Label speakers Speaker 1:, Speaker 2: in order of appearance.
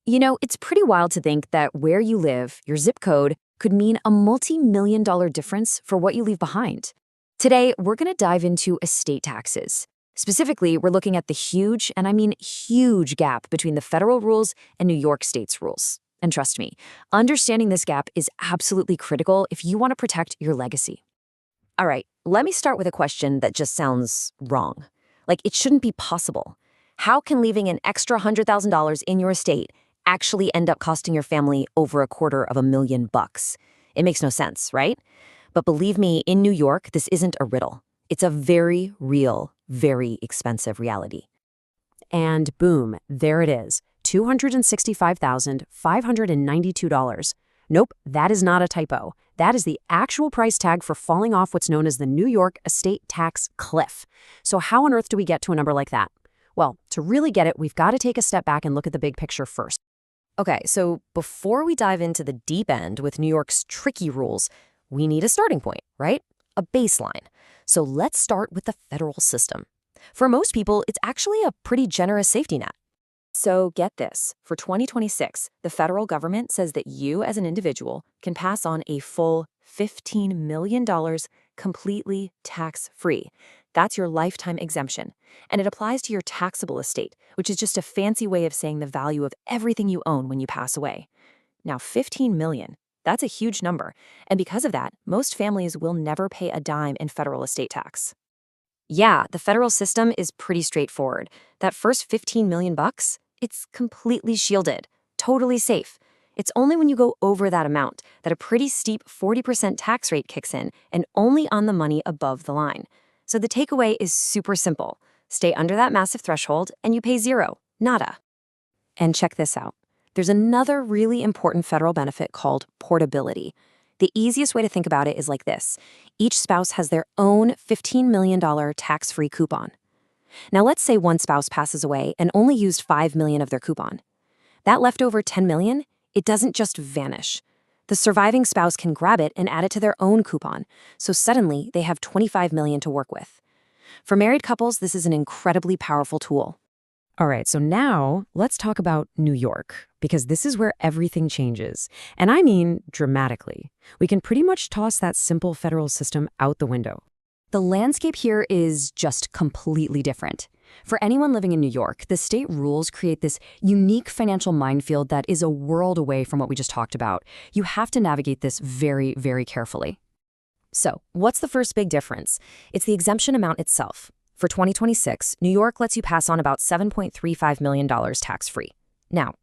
Speaker 1: It's pretty wild to think that where you live, your zip code, could mean a multi-million-dollar difference for what you leave behind. Today, we're going to dive into estate taxes. Specifically, we're looking at the huge, and I mean huge gap between the federal rules and New York State's rules. And trust me, understanding this gap is absolutely critical if you want to protect your legacy. All right, let me start with a question that just sounds wrong. Like, it shouldn't be possible. How can leaving an extra $100,000 in your estate actually end up costing your family over $250,000? It makes no sense, right? But believe me, in New York, this isn't a riddle. It's a very real, very expensive reality.
Speaker 2: And boom, there it is, $265,592. Nope, that is not a typo. That is the actual price tag for falling off what's known as the New York estate tax cliff. So how on earth do we get to a number like that? Well, to really get it, we've got to take a step back and look at the big picture first.
Speaker 1: Okay, so before we dive into the deep end with New York's tricky rules, we need a starting point, right? A baseline. So let's start with the federal system. For most people, it's actually a pretty generous safety net. So get this, for 2026, the federal government says that you as an individual can pass on a full $15 million completely tax-free. That's your lifetime exemption. And it applies to your taxable estate, which is just a fancy way of saying the value of everything you own when you pass away. Now, $15 million, that's a huge number. And because of that, most families will never pay a dime in federal estate tax. Yeah, the federal system is pretty straightforward. That first $15 million, it's completely shielded, totally safe. It's only when you go over that amount that a pretty steep 40% tax rate kicks in, and only on the money above the line. So the takeaway is super simple. Stay under that massive threshold and you pay zero, nada. And check this out. There's another really important federal benefit called portability. The easiest way to think about it is like this. Each spouse has their own $15 million tax-free coupon. Now let's say one spouse passes away and only used $5 million of their coupon. That leftover $10 million, it doesn't just vanish. The surviving spouse can grab it and add it to their own coupon, so suddenly they have $25 million to work with. For married couples, this is an incredibly powerful tool.
Speaker 2: All right, so now let's talk about New York, because this is where everything changes. And I mean dramatically. We can pretty much toss that simple federal system out the window.
Speaker 1: The landscape here is just completely different. For anyone living in New York, the state rules create this unique financial minefield that is a world away from what we just talked about. You have to navigate this very, very carefully. So, what's the first big difference? It's the exemption amount itself. For 2026, New York lets you pass on about $7.35 million tax-free. Now,